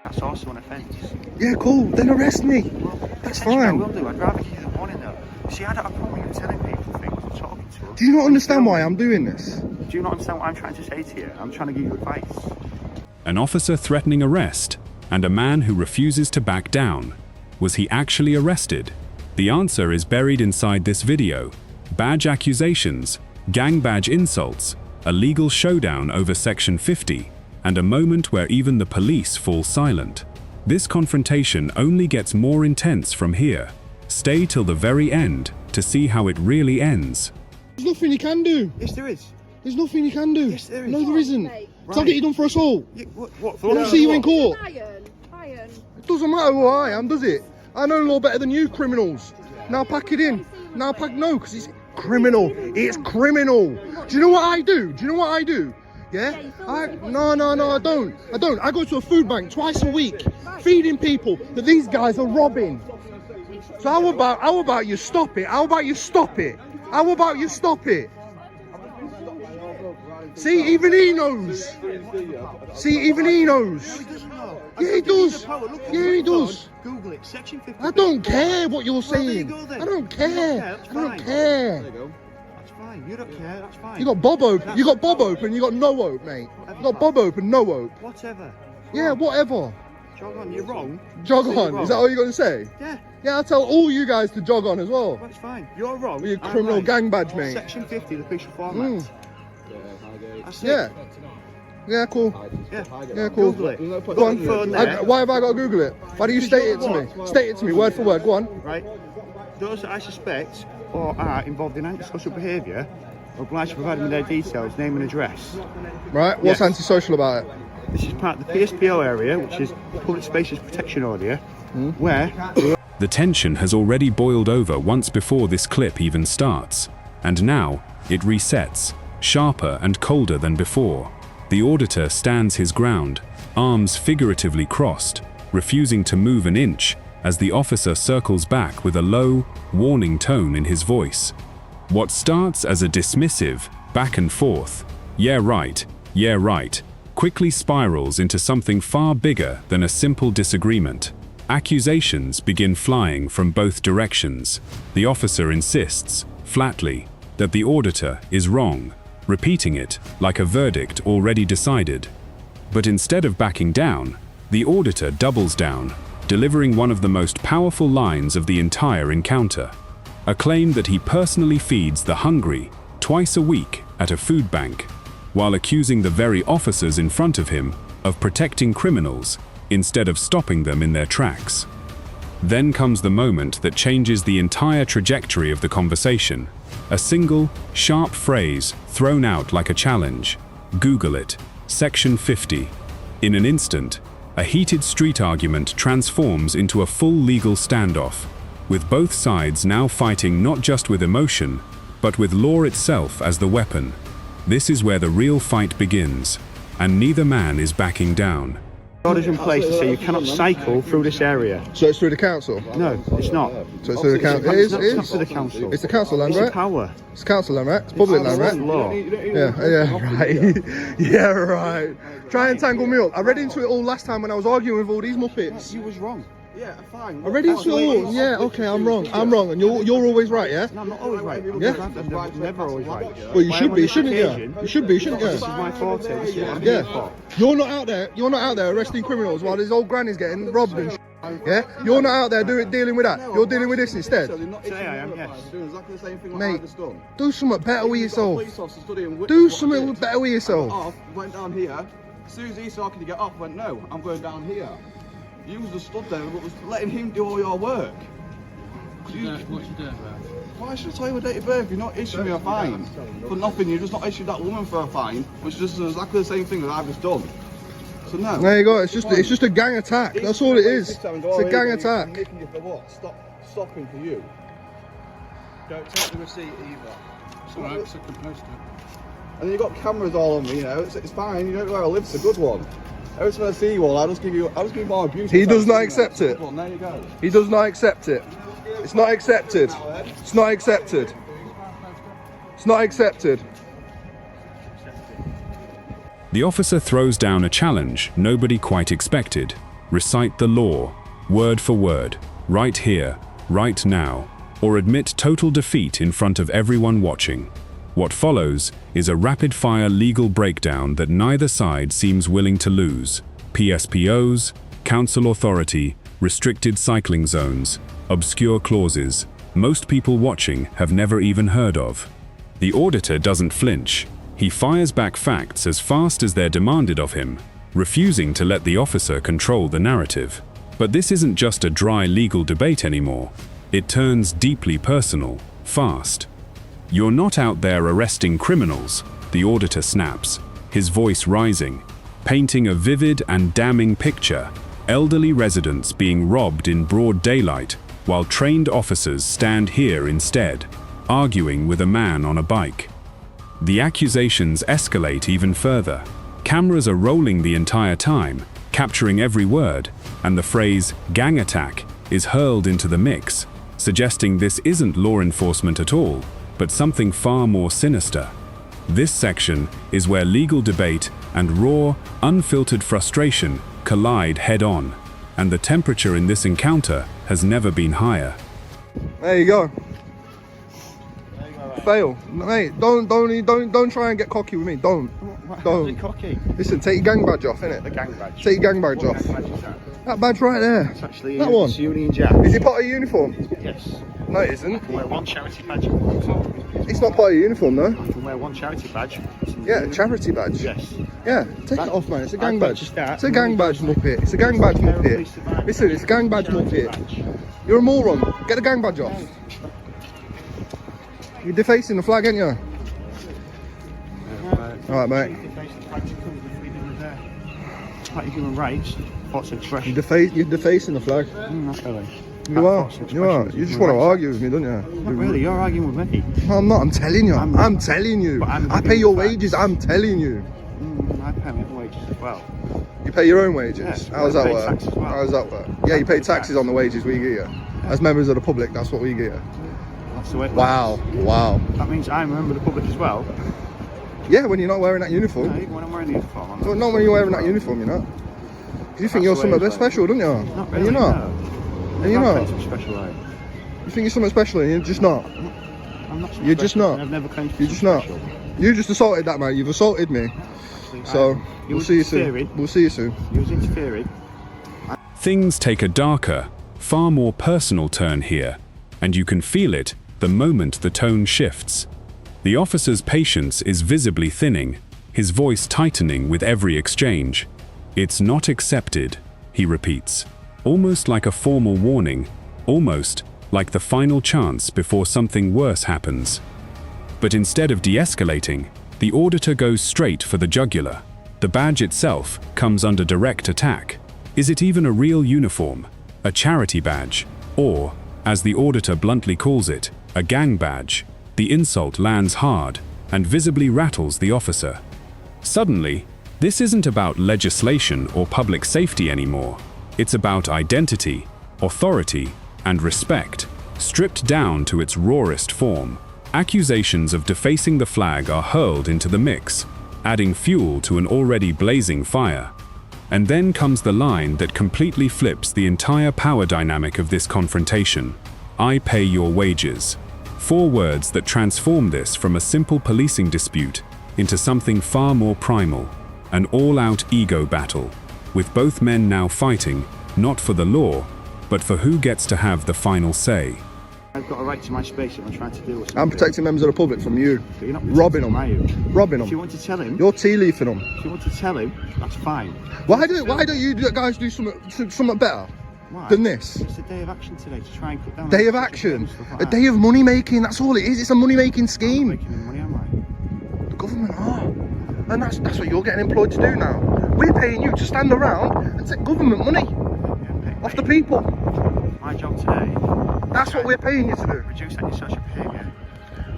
That's also an offence. Yeah, cool. Then arrest me. That's Essentially, I fine. will do. I'd rather give you the warning though. See, I don't have a problem with telling people things and talking to them. Do you not understand why I'm doing this? Do you not understand what I'm trying to say to you? I'm trying to give you advice. An officer threatening arrest and a man who refuses to back down. Was he actually arrested? The answer is buried inside this video. Badge accusations, gang badge insults, a legal showdown over Section 50, and a moment where even the police fall silent. This confrontation only gets more intense from here. Stay till the very end to see how it really ends. There's nothing you can do. Yes, there is. There's nothing you can do. Yes, there is. No, there isn't. Mate. So I'll get you done for assault. What I don't see you in court. Ryan. It doesn't matter who I am, does it? I know law better than you criminals. Now pack it in. Now pack, no, because it's criminal. It's criminal. Do you know what I do? Do you know what I do? Yeah? No, I don't. I go to a food bank twice a week, feeding people that these guys are robbing. So how about you stop it? How about you stop it? How about you stop it? See, even he knows. See, even he knows. Yeah, he does. Yeah, he does. Google it. Section 50. I don't care what you're saying. Well, there you go then. I don't care. I don't Fine. care. That's fine. You don't care. That's fine. You got Bob open. You got Bob open. You got no hope, mate. You got Bob open, no hope. Whatever. Yeah, whatever. Jog on. You're wrong. Jog You're on. wrong. Is that all you're gonna say? Yeah. Yeah, I'll tell all you guys to jog on as well. That's fine. You're wrong. With your I'm criminal right. gang badge, mate. Section 50, the official format. That's it. Yeah. Yeah, cool. Yeah. Yeah, cool. Google it. Go Put on. the phone there. Why have I got to Google it? Why do you state it to me? State it to me, word for word. Go on. Right. Those that I suspect or are involved in antisocial behaviour are obliged to provide me their details, name and address. Right. What's Yes. antisocial about it? This is part of the PSPO area, which is Public Spaces Protection Order, where The tension has already boiled over once before this clip even starts, and now it resets, sharper and colder than before. The auditor stands his ground, arms figuratively crossed, refusing to move an inch as the officer circles back with a low, warning tone in his voice. What starts as a dismissive, back and forth, yeah right, quickly spirals into something far bigger than a simple disagreement. Accusations begin flying from both directions. The officer insists, flatly, that the auditor is wrong, repeating it like a verdict already decided. But instead of backing down, the auditor doubles down, delivering one of the most powerful lines of the entire encounter. A claim that he personally feeds the hungry twice a week at a food bank, while accusing the very officers in front of him of protecting criminals instead of stopping them in their tracks. Then comes the moment that changes the entire trajectory of the conversation. A single, sharp phrase thrown out like a challenge. Google it. Section 50. In an instant, a heated street argument transforms into a full legal standoff, with both sides now fighting not just with emotion, but with law itself as the weapon. This is where the real fight begins, and neither man is backing down. orders in place to say you cannot cycle through this area. So it's through the council? No, it's not. So it's through the council? It is? It's not through the council. It's the council land, It's right? a power. It's council land, right? It's public land, right? Law. Yeah, right. Yeah, right. Try and tangle me up. I read into it all last time when I was arguing with all these muppets. You was wrong. Yeah, fine. I read into it all. Yeah, okay, I'm wrong. I'm wrong, and you're always right, yeah? No, I'm not always right. Yeah? I'm never always right. Well, you should be, shouldn't you? You should be, shouldn't This is you? my forte. This is what I'm here Yeah. for. You're not out there arresting criminals while this old granny's getting robbed and yeah? You're not out there dealing with that. You're dealing with this instead. Today I am, yes. Doing exactly the same thing Mate, I've just done. do something better with yourself. Police officer stood here and witnessed Do what I something did. better with I got yourself. off, went down here. As soon as he saw, can you get off? I went, no, I'm going down here. You was just stood there but was letting him do all your work. What's you doing, bro? Why should I tell you my date of birth? You're not issuing me a fine. For nothing, you just not issued that woman for a fine, which is exactly the same thing that I've just done. So no. There you go. It's just a gang attack. That's all it is. It's a gang attack. Making you for what? Stopping for you. Don't take the receipt either. It's alright, because I can post it. And then you've got cameras all on me, you know, it's fine, you don't know where I live, it's a good one. Every time I see you all, I'll just give you more abuse. He does not accept it. Well, there you go. He does not accept it. It's not accepted. It's not accepted. It's not accepted. The officer throws down a challenge nobody quite expected. recite the law, word for word, right here, right now, or admit total defeat in front of everyone watching. What follows is a rapid-fire legal breakdown that neither side seems willing to lose. PSPOs, council authority, restricted cycling zones, obscure clauses, most people watching have never even heard of. The auditor doesn't flinch. He fires back facts as fast as they're demanded of him, refusing to let the officer control the narrative. But this isn't just a dry legal debate anymore. It turns deeply personal, fast. "You're not out there arresting criminals," the auditor snaps, his voice rising, painting a vivid and damning picture. Elderly residents being robbed in broad daylight, while trained officers stand here instead, arguing with a man on a bike. The accusations escalate even further. Cameras are rolling the entire time, capturing every word, and the phrase "gang attack" is hurled into the mix, suggesting this isn't law enforcement at all, but something far more sinister. This section is where legal debate and raw, unfiltered frustration collide head-on, and the temperature in this encounter has never been higher. There you go. Fail, mate. Don't try and get cocky with me. Don't. Cocky. Listen, take your gang badge off, innit? The gang badge. Take your gang badge What off. gang badge is that? That badge right there. It's actually That one. It's Union Jack. Is it part of your uniform? Yes. No, it isn't. I can wear one charity badge. It's not part of your uniform, though. I can wear one charity badge. Yeah, a charity badge. Yes. Yeah, take it off, man. It's a gang I'd badge. purchase that. It's a gang badge, muppet. It's a gang badge, muppet. Listen, it's a gang badge, muppet. You're a moron. Get the gang badge off. You're defacing the flag, ain't you? Alright, mate. Like human rights, thoughts of expression. You're defacing the flag. Not really. You are. You are. You just want to argue with me, don't you? Not really, you're arguing with me. No, I'm not. I'm telling you. I'm telling you. But I'm I pay giving your you facts. wages. I'm telling you. I pay my own wages as well. You pay your own wages. Yes, How does I that pay work? tax as well. How does that work? Yeah, you pay taxes on the wages we get you. As members of the public, that's what we get you. That's the way it Wow. Wow. works. That means I'm a member of the public as well. Yeah, when you're not wearing that No, uniform. even when I'm wearing the uniform. I'm Well, not when you're wearing that uniform, you're not. 'Cause you think you're That's the something a way bit it's special, don't you? Not And really, you're not. no. And you're I'm not. claiming some special right. You think you're something special and you're just not. I'm not You're just special, not. and I've never claimed to be You're just not. special. You just assaulted that man. You've assaulted me. So we'll see you soon. We'll see you soon. You was interfering. Things take a darker, far more personal turn here, and you can feel it the moment the tone shifts. The officer's patience is visibly thinning, his voice tightening with every exchange. "It's not accepted," he repeats, almost like a formal warning, almost like the final chance before something worse happens. But instead of de-escalating, the auditor goes straight for the jugular. The badge itself comes under direct attack. Is it even a real uniform, a charity badge, or, as the auditor bluntly calls it, a gang badge? The insult lands hard and visibly rattles the officer. Suddenly, this isn't about legislation or public safety anymore. It's about identity, authority, and respect, stripped down to its rawest form. Accusations of defacing the flag are hurled into the mix, adding fuel to an already blazing fire. And then comes the line that completely flips the entire power dynamic of this confrontation. "I pay your wages." 4 words that transform this from a simple policing dispute into something far more primal, an all-out ego battle, with both men now fighting, not for the law, but for who gets to have the final say. I've got a right to my space and I'm trying to deal with something. I'm protecting members of the public from you. But you're not Robbing protecting them. Are you? Robbing If you them. want to tell him, You're tea-leafing them. if you want to tell him, that's fine. Why don't you guys do something better Why? than this? It's a day of action today to try and cut down. Day of on action. and stuff like A that. day of money making. That's all it is. It's a money making I'm scheme. not making any money, am I? The government are. And that's what you're getting employed to do now. We're paying you to stand around and take government money off the people. My job today. That's what we're paying you to do. Reduce antisocial behaviour.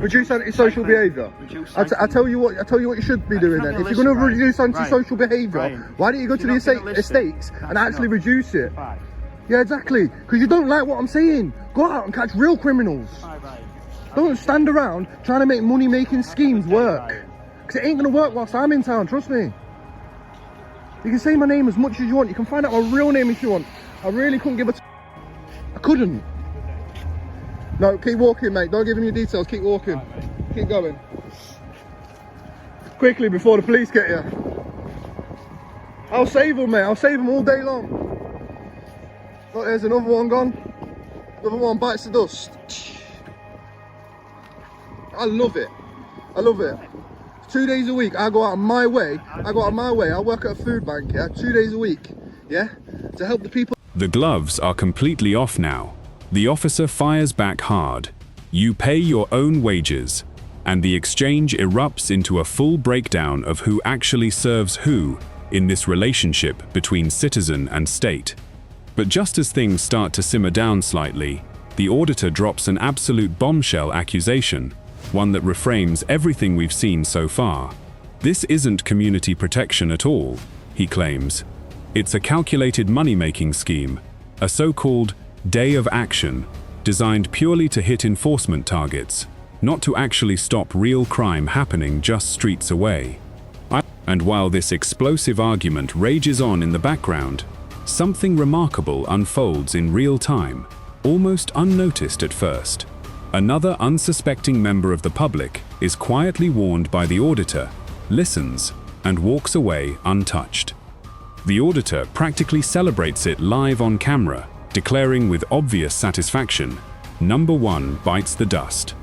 Reduce antisocial behaviour. Reduce I tell you what you should be doing If then. you're If gonna you're going to listen, reduce Ryan, antisocial behaviour, Ryan, why don't you go if to the you're not gonna listen, estates and that's actually enough. reduce it? Bye. Yeah, exactly. Because you don't like what I'm saying. Go out and catch real criminals. Bye. Don't stand around trying to make money making schemes work. Because it ain't going to work whilst I'm in town, trust me. You can say my name as much as you want. You can find out my real name if you want. I really couldn't give a I couldn't. No, keep walking, mate. Don't give him your details. Keep walking. Keep going. Quickly before the police get you. I'll save them, mate. I'll save them all day long. Oh, there's another one gone. Another one bites the dust. I love it. I love it. 2 days a week, I go out of my way. I work at a food bank, yeah? 2 days a week, yeah? To help the people. The gloves are completely off now. The officer fires back hard. You pay your own wages. And the exchange erupts into a full breakdown of who actually serves who in this relationship between citizen and state. But just as things start to simmer down slightly, the auditor drops an absolute bombshell accusation, one that reframes everything we've seen so far. This isn't community protection at all, he claims. It's a calculated money-making scheme, a so-called day of action, designed purely to hit enforcement targets, not to actually stop real crime happening just streets away. And while this explosive argument rages on in the background, something remarkable unfolds in real time, almost unnoticed at first. Another unsuspecting member of the public is quietly warned by the auditor, listens, and walks away untouched. The auditor practically celebrates it live on camera, declaring with obvious satisfaction, "Number 1 bites the dust."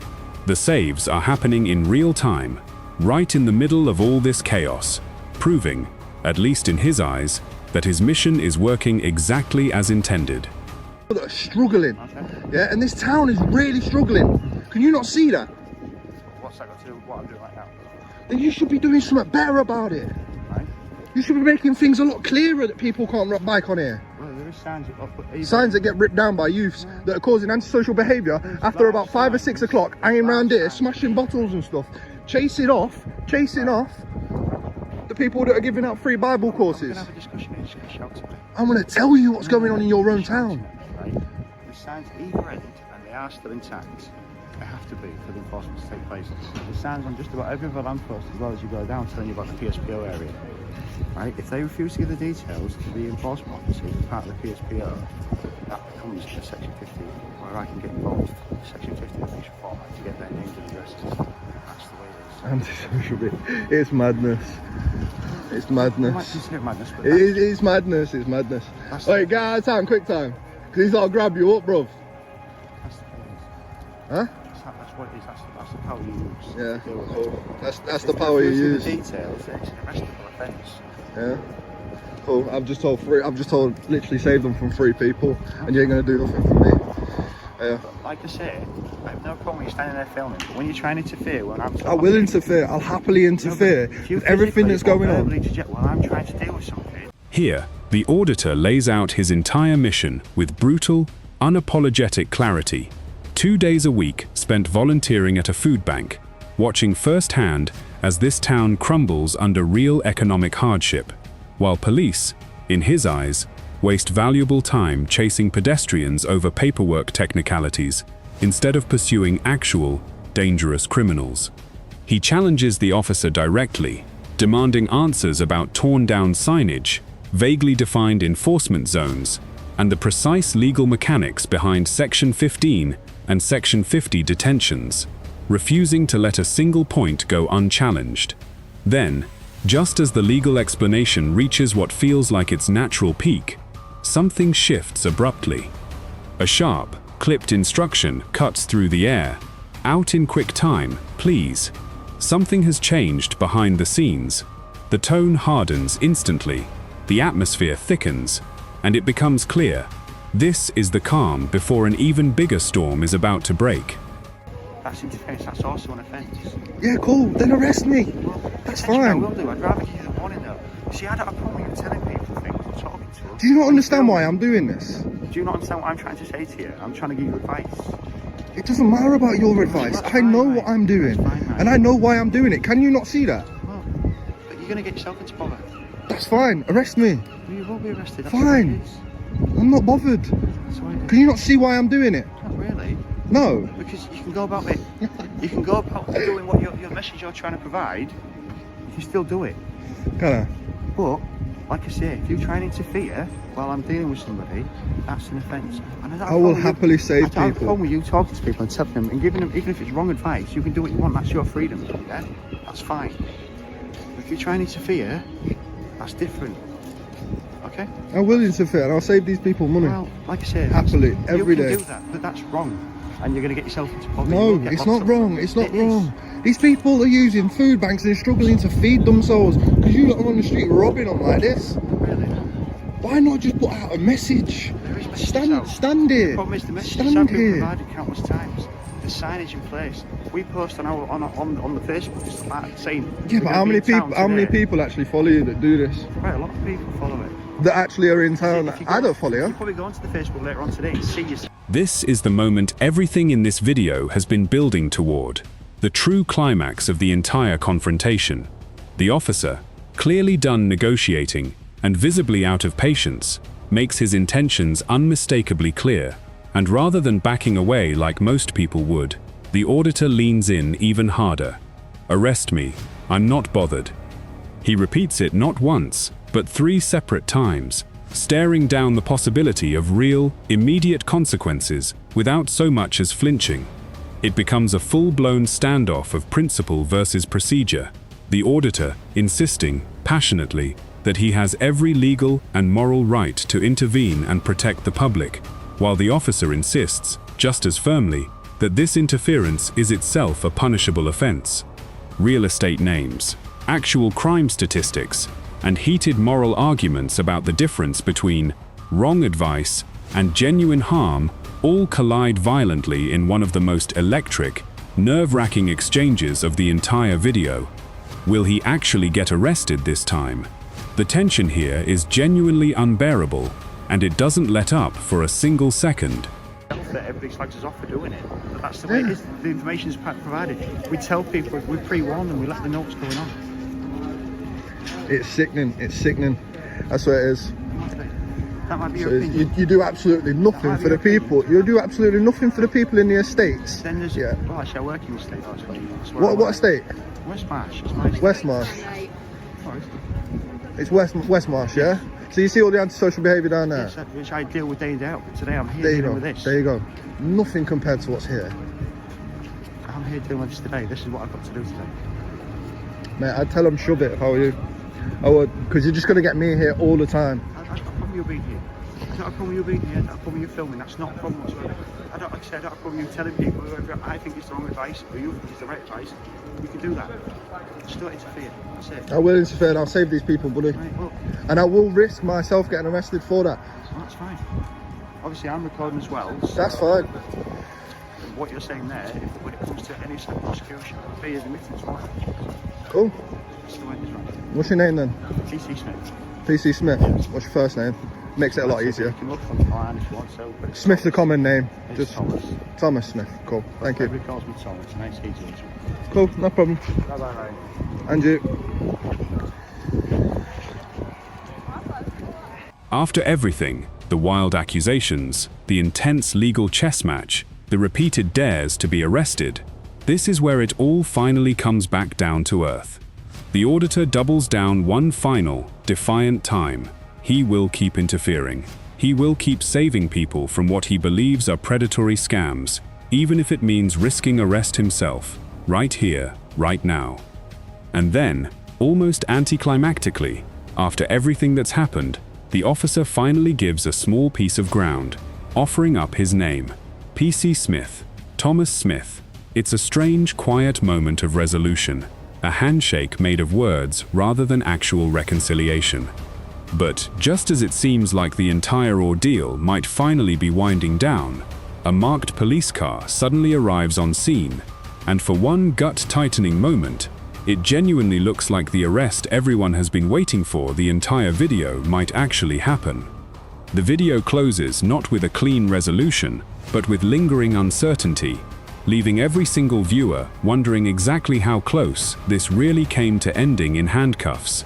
The saves are happening in real time, right in the middle of all this chaos, proving, at least in his eyes, that his mission is working exactly as intended. That are struggling, yeah, and this town is really struggling. Can you not see that? What's that got to do with what I'm doing right now? Then you should be doing something better about it. Right? You should be making things a lot clearer that people can't ride bike on here. Well, there is signs that Signs that get ripped down by youths that are causing antisocial behaviour after about 5 or 6 o'clock, hanging around here, smashing bottles and stuff, chasing off the people that are giving out free Bible courses. have a discussion and just shout to me. I'm going to tell you what's going on in your own town. Right? The signs either end and they are still intact. They have to be for the enforcement to take place. The signs on just about every other lamppost as well as you go down telling you about the PSPO area. Right? If they refuse to give the details to the enforcement officers as part of the PSPO, that becomes a section 50 where I can get involved. Section 50 official format to get their names and addresses. That's the way it is. Antisocial bit. It's madness. It's madness. You might consider it madness, but It's madness. It's madness. Wait, get out of town, quick time. Because he's got to grab you up, bruv. that's the thing. Huh? That's what it is. That's the power you use. Yeah, to deal with cool. it. That's the power you use. The details, it's an arrestable offence. Yeah. Cool. I've just told literally save them from 3 people, and you ain't gonna do nothing for me. Yeah. Like I say, I have no problem with you standing there filming, but when you're trying to interfere, when I'm talking, I will interfere. I'll happily interfere with everything that's going on. While I'm trying to deal with something. Here, the auditor lays out his entire mission with brutal, unapologetic clarity. 2 days a week spent volunteering at a food bank, watching firsthand as this town crumbles under real economic hardship, while police, in his eyes, waste valuable time chasing pedestrians over paperwork technicalities instead of pursuing actual, dangerous criminals. He challenges the officer directly, demanding answers about torn-down signage, vaguely defined enforcement zones, and the precise legal mechanics behind Section 15 and Section 50 detentions, refusing to let a single point go unchallenged. Then, just as the legal explanation reaches what feels like its natural peak, something shifts abruptly. A sharp, clipped instruction cuts through the air. Out in quick time, please. Something has changed behind the scenes. The tone hardens instantly, the atmosphere thickens, and it becomes clear. This is the calm before an even bigger storm is about to break. That's interference, that's also an offence. Yeah, cool. Then arrest me. That's I fine. will do. I'd rather give you the warning though. See, I don't have a problem with you telling people things and talking to them. Do you not understand why I'm doing this? Do you not understand what I'm trying to say to you? I'm trying to give you advice. It doesn't matter about your advice. I know what I'm doing, and I know why I'm doing it. Can you not see that? Well, but you're going to get yourself into bother. That's fine. Arrest me. You will be arrested. That's Fine. what it is. I'm not bothered. That's what it is. Can you not see why I'm doing it? Not really. No. Because you can go about it. You can go about doing what your message you're trying to provide. You can still do it. Can I? But like I say, if you try and interfere while I'm dealing with somebody, that's an offence. And I will happily save I don't have a people. problem with you talking to people and telling them and giving them, even if it's wrong advice, you can do what you want. That's your freedom. Yeah, that's fine. If you try and interfere, that's different. Okay? I will interfere and I'll save these people money. Well, like I said, Happily, every you day. can do that, but that's wrong. And you're going to get yourself into problems. No, it's not wrong. It's not wrong. These people are using food banks and they're struggling to feed themselves because you lot are on the street robbing them like this. Really? Why not just put out a message? There is messages out. Stand here. The problem is the messages Stand have been here. provided countless times. The signage in place. We post on our on the Facebook just like saying. Yeah, we're but gonna how be many in town people? How many today. people actually follow you that do this? Right, a lot of people follow it. That actually are in town. If you I go- don't follow You you. probably go onto the Facebook later on today and see yourself. This is the moment everything in this video has been building toward. The true climax of the entire confrontation. The officer, clearly done negotiating and visibly out of patience, makes his intentions unmistakably clear, and rather than backing away like most people would, the auditor leans in even harder. "Arrest me, I'm not bothered." He repeats it not once, but 3 separate times, staring down the possibility of real, immediate consequences without so much as flinching. It becomes a full-blown standoff of principle versus procedure, the auditor insisting, passionately, that he has every legal and moral right to intervene and protect the public, while the officer insists, just as firmly, that this interference is itself a punishable offense. Real estate names, actual crime statistics, and heated moral arguments about the difference between wrong advice and genuine harm all collide violently in one of the most electric, nerve-wracking exchanges of the entire video. Will he actually get arrested this time? The tension here is genuinely unbearable, and it doesn't let up for a single second. That everybody slags us off for doing it. But that's the way it is. The information is provided. We tell people, we pre-warn them, we let them know what's going on. It's sickening. It's sickening. That's what it is. That might be So your opinion. you do absolutely nothing for the people. You do absolutely nothing for the people in the estates. Then there's, Yeah. well, actually I work in the state, that's where I What work. estate? West Marsh. It's my estate. Westmarsh. Forest. It's Westmarsh, yeah? So you see all the antisocial behaviour down there? Yes, which I deal with day in day out. But today I'm here There you dealing go. with this. There you go. Nothing compared to what's here. I'm here dealing with this today. This is what I've got to do today. Mate, I'd tell them shove it if I were you. I would, because you're just going to get me here all the time. I've got a problem with you being here. It's not a problem with you being here. It's not a problem with you filming. That's not a problem whatsoever. I don't, like I said, I don't have a problem with you telling people whether I think it's the wrong advice or you think it's the right advice. You can do that. Just don't interfere. That's it. I will interfere and I'll save these people, buddy. Right, well, And I will risk myself getting arrested for that. that's fine. Obviously, I'm recording as well. So That's fine. what you're saying there, if, when it comes to any sort of prosecution, be as admittance right. Cool. That's the way it is right. What's your name then? TC Smith. PC Smith. What's your first name? Makes it a lot easier. You can look online if you want to. But it's Smith's a common name. It's Just Thomas. Thomas Smith. Cool. Thank you. Everybody calls me Thomas. Nice to meet you. Cool. No problem. Bye bye. And you. After everything, the wild accusations, the intense legal chess match, the repeated dares to be arrested, this is where it all finally comes back down to earth. The auditor doubles down one final, defiant time. He will keep interfering. He will keep saving people from what he believes are predatory scams, even if it means risking arrest himself, right here, right now. And then, almost anticlimactically, after everything that's happened, the officer finally gives a small piece of ground, offering up his name. PC Smith, Thomas Smith. It's a strange, quiet moment of resolution, a handshake made of words rather than actual reconciliation. But just as it seems like the entire ordeal might finally be winding down, a marked police car suddenly arrives on scene, and for one gut-tightening moment, it genuinely looks like the arrest everyone has been waiting for the entire video might actually happen. The video closes not with a clean resolution, but with lingering uncertainty, leaving every single viewer wondering exactly how close this really came to ending in handcuffs.